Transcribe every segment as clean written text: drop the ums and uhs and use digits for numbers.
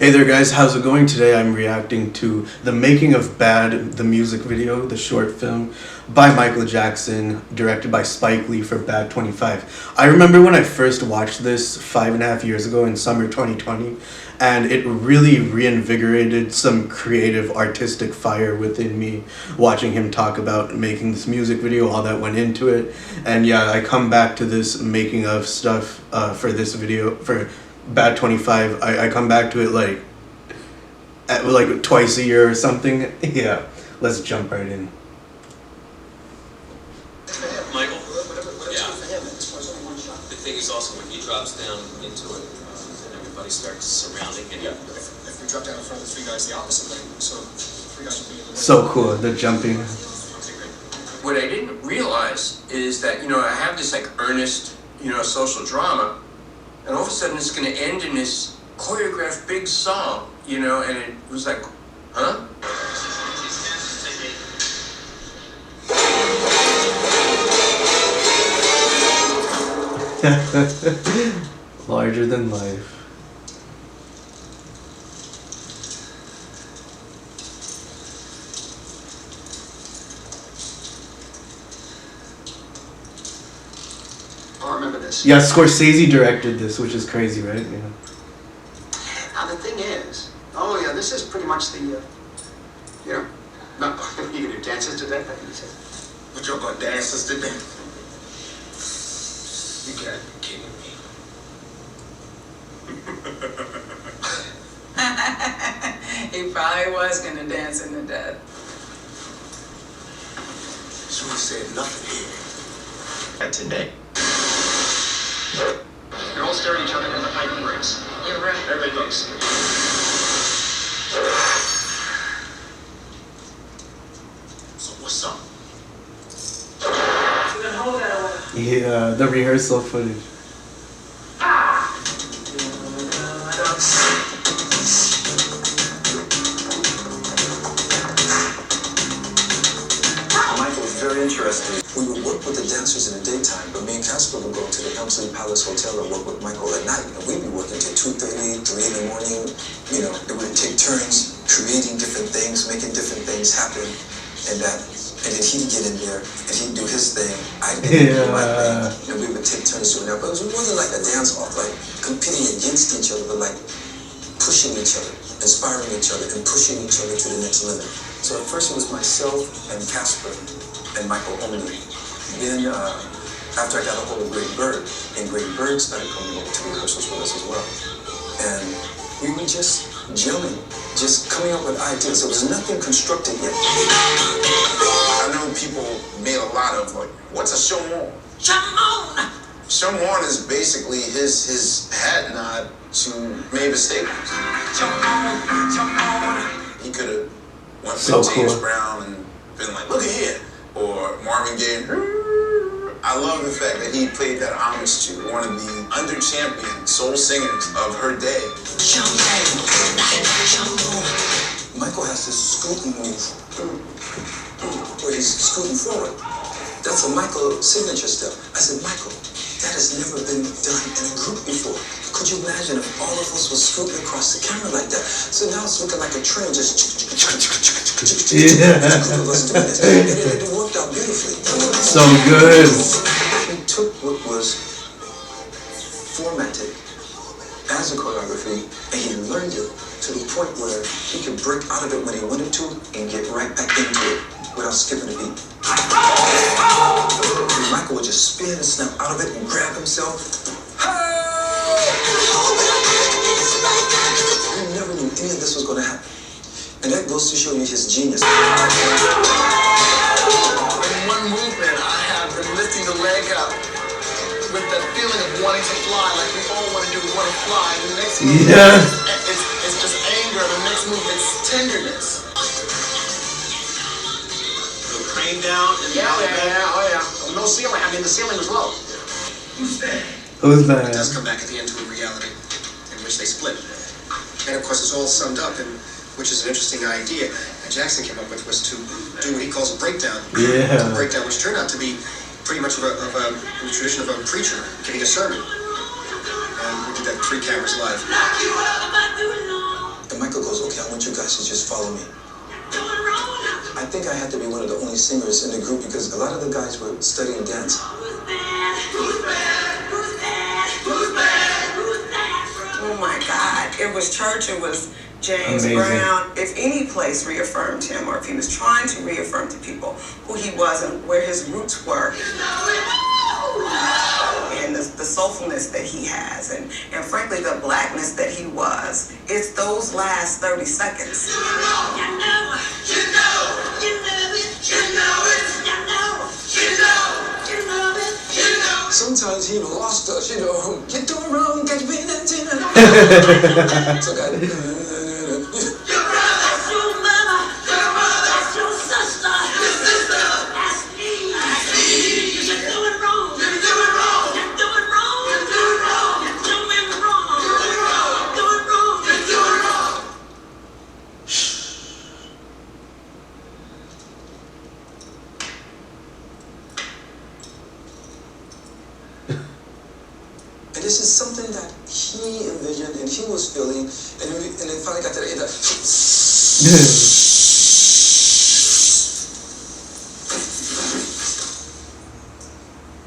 Hey there guys, how's it going? Today I'm reacting to The Making of Bad, the music video, the short film by Michael Jackson, directed by Spike Lee for Bad 25. I remember when I first watched this 5.5 years ago in summer 2020, and it really reinvigorated some creative artistic fire within me, watching him talk about making this music video, all that went into it. And yeah, I come back to this making of stuff for this video, for Bad 25. I come back to it like twice a year or something. Yeah, let's jump right in. Michael, yeah. The thing is also when he drops down into it, and everybody starts surrounding him. Yeah. If we drop down in front of the three guys the opposite way, so three guys would be in the So cool, the jumping. Okay, great. What I didn't realize is that, I have this like earnest, social drama, and all of a sudden it's going to end in this choreographed big song, and it was like, huh? Larger than life. I remember this. Yeah, Scorsese directed this, which is crazy, right? Yeah. Now the thing is, this is pretty much the, no, you gonna do dances to death, I think you said. What you gonna dances to death? You gotta be kidding me. He probably was gonna dance him to death. So he said nothing here. And today. You're all staring at each other and the pipe breaks. You're right. Everybody goes. So what's up? Yeah, the rehearsal footage. Michael was very interesting. We would work with the dancers in the daytime, but me and Casper would go to the Elmsley Palace Hotel and work with Michael at night. And we'd be working till 2:30, 3 in the morning. It would take turns creating different things, making different things happen. And then he'd get in there and he'd do his thing. I'd do my thing. And we would take turns doing that. But it wasn't like a dance off, like competing against each other, but like pushing each other, inspiring each other, and pushing each other to the next limit. So at first it was myself and Casper and Michael only. Then after I got a hold of Greg Berg, and Greg Berg started coming over to rehearsals with us as well. And we were just gelling, just coming up with ideas. There was nothing constructed yet. I know people made a lot of what's a showmon? Showmon! Showmon is basically his hat nod to Mavis Staples. He could have went So with James cool. Brown and been like, look at here, or Marvin Gaye. I love the fact that he played that homage to one of the under-championed soul singers of her day. Michael has this scooting move where he's scooting forward. That's a Michael signature step. I said, Michael, that has never been done in a group before. Could you imagine if all of us were scooting across the camera like that? So now it's looking like a train, just Yeah. of us doing this. And it worked out beautifully. So good. He took what was formatted as a choreography and he learned it to the point where he could break out of it when he wanted to and get right back into it without skipping a beat. And Michael would just spin and snap out of it and grab himself. We never knew any of this was going to happen. And that goes to show you his genius. In one movement, I have been lifting the leg up with that feeling of wanting to fly, like we all want to do, we want to fly. And the next movement, Yeah. it's just anger. The next movement's tenderness. The crane down and No ceiling. I mean, the ceiling was low. Who's It does that? come back at the end to a reality in which they split. And of course, it's all summed up, which is an interesting idea that Jackson came up with, was to do what he calls a breakdown. Yeah. A breakdown, which turned out to be pretty much of a tradition of a preacher giving a sermon. And we did that 3 cameras live. think I had to be one of the only singers in the group because a lot of the guys were studying dance. Oh my God. It was church, it was James Amazing. Brown. If any place reaffirmed him, or if he was trying to reaffirm to people who he was and where his roots were, and the soulfulness that he has, and frankly the blackness that he was, it's those last 30 seconds. Sometimes he lost us, you know. Get the wrong, get me that dinner. So God, and this is something that he envisioned and he was feeling, and then finally got to the end of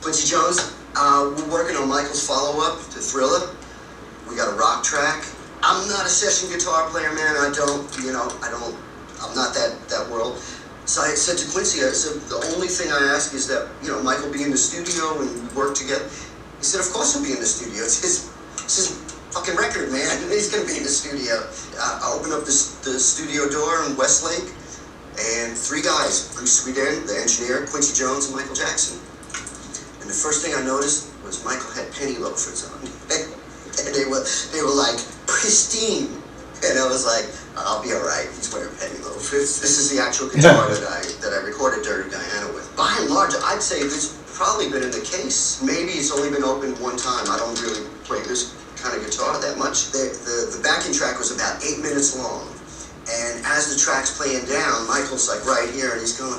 Quincy Jones, we're working on Michael's follow-up to Thriller. We got a rock track. I'm not a session guitar player, man. I'm not that world. So I said to Quincy, I said, the only thing I ask is that, Michael be in the studio and we work together. He said, of course he'll be in the studio. It's his fucking record, man. He's gonna be in the studio. I opened up the studio door in Westlake, and 3 guys, Bruce Sweden, the engineer, Quincy Jones, and Michael Jackson. And the first thing I noticed was Michael had penny loafers on. And they were like pristine. And I was like, I'll be alright, he's wearing penny loafers. This is the actual guitar that I recorded Dirty Diana with. By and large, I'd say this probably been in the case. Maybe it's only been opened one time. I don't really play this kind of guitar that much. The backing track was about 8 minutes long. And as the track's playing down, Michael's like right here and he's going,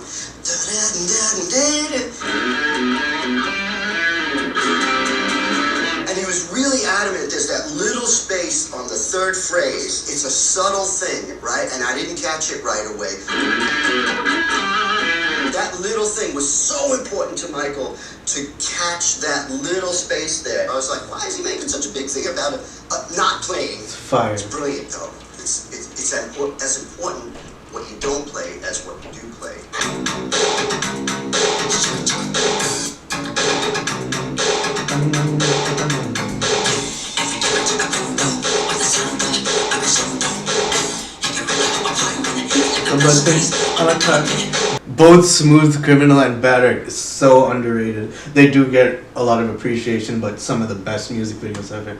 and he was really adamant. There's that little space on the 3rd phrase. It's a subtle thing, right? And I didn't catch it right away. That little thing was so important to Michael to catch that little space there. I was like, why is he making such a big thing about it? Not playing. It's fire. It's brilliant, though. It's as important what you don't play as what you do play. Both Smooth Criminal and Bad are so underrated. They do get a lot of appreciation, but some of the best music videos ever.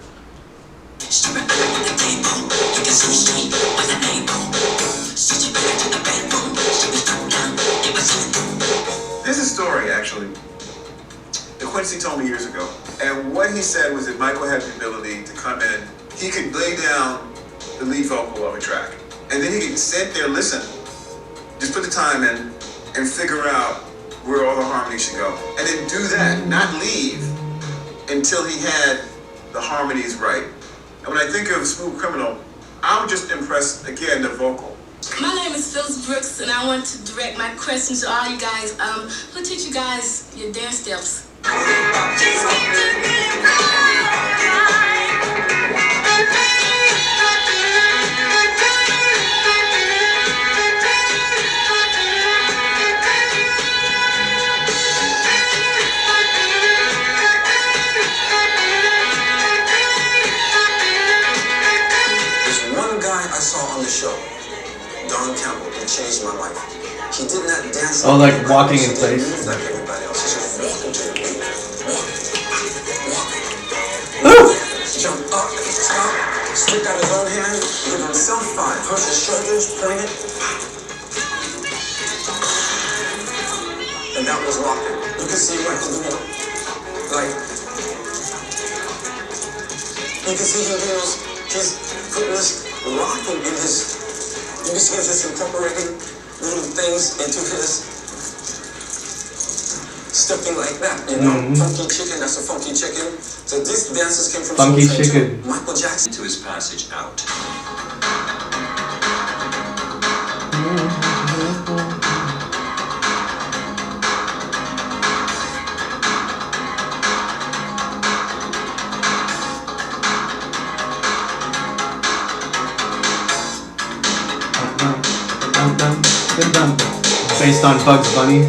There's a story, actually, that Quincy told me years ago. And what he said was that Michael had the ability to come in, he could lay down the lead vocal of a track. And then he could sit there, listen, just put the time in, and figure out where all the harmonies should go. And then do that, not leave until he had the harmonies right. And when I think of Smooth Criminal, I'm just impressed, again, the vocal. My name is Phyllis Brooks, and I want to direct my question to all you guys. Who teach you guys your dance steps? there's one guy I saw on the show, Don Campbell. He changed my life. He did not dance. Oh, like walking in place. He didn't move like everybody else. He just walked into the beat. Jump up, stop, stick out his own hand, give himself 5. Push his shoulders, point it. And that was locking. You can see Michael doing it. Like, you can see he's putting this locking in his, you can see he's just incorporating little things into his stepping like that, you know. Funky Chicken, that's a Funky Chicken. So these dances came from Funky Soul Train Chicken. too. Michael Jackson. To his passage out. Based on Bugs Bunny.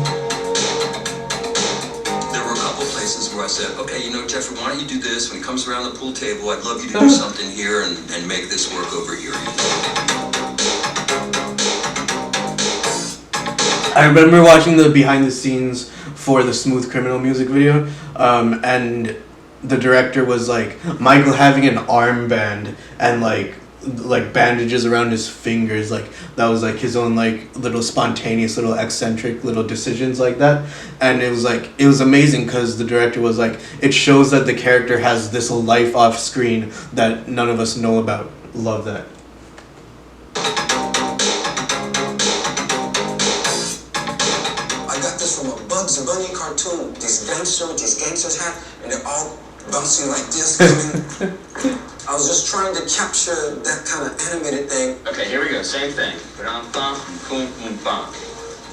There were a couple places where I said, okay, you know, Jeffrey, why don't you do this? When he comes around the pool table, I'd love you to do something here and make this work over here. I remember watching the behind the scenes for the Smooth Criminal music video, and the director was like, Michael having an armband and like bandages around his fingers, like that was like his own like little spontaneous, little eccentric little decisions like that. And it was amazing because the director was like, it shows that the character has this life off screen that none of us know about. Love that. I got this from a Bugs Bunny cartoon. These gangsters have, and they're all bouncing like this. I was just trying to capture that kind of animated thing. Okay, here we go. Same thing. Boom, boom, boom, boom.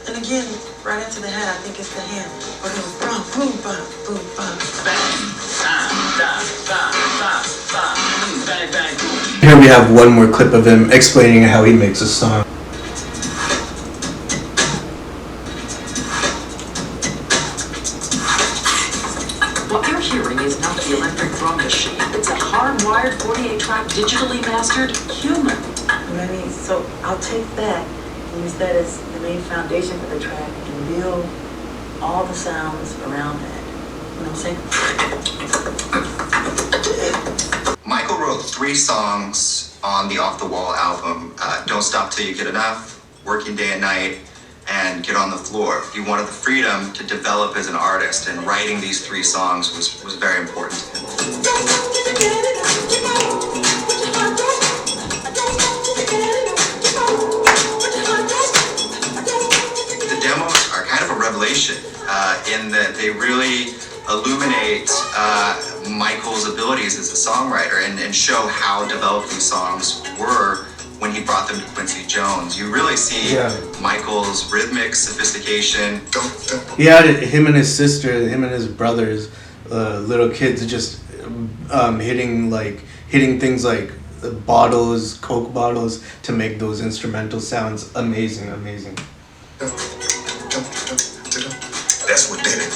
And again, right after the head, I think it's the hand. But it was boom, boom, boom, boom, boom. Bang, bang, bang, boom. Here we have one more clip of him explaining how he makes a song. What you're hearing is not the electric drum machine. It's a hardwired 48-track digitally mastered human. What I mean, so I'll take that and use that as the main foundation for the track and build all the sounds around that. You know what I'm saying? Michael wrote 3 songs on the Off the Wall album, Don't Stop Till You Get Enough, Working Day and Night, and Get on the Floor. He wanted the freedom to develop as an artist, and writing these 3 songs was very important to him. The demos are kind of a revelation in that they really illuminate Michael's abilities as a songwriter and show how developed these songs were when he brought them to Quincy Jones. You really see Michael's rhythmic sophistication. He had him and his sister, him and his brothers, little kids, just hitting things like bottles, Coke bottles, to make those instrumental sounds. Amazing. That's what did it.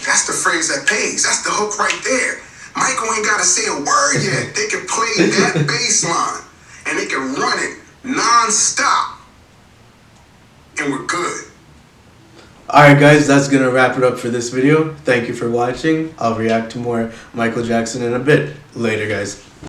That's the phrase that pays. That's the hook right there. Michael ain't got to say a word yet. They can play that bass line and they can run it non-stop. And we're good. Alright guys, that's gonna wrap it up for this video. Thank you for watching. I'll react to more Michael Jackson in a bit. Later guys.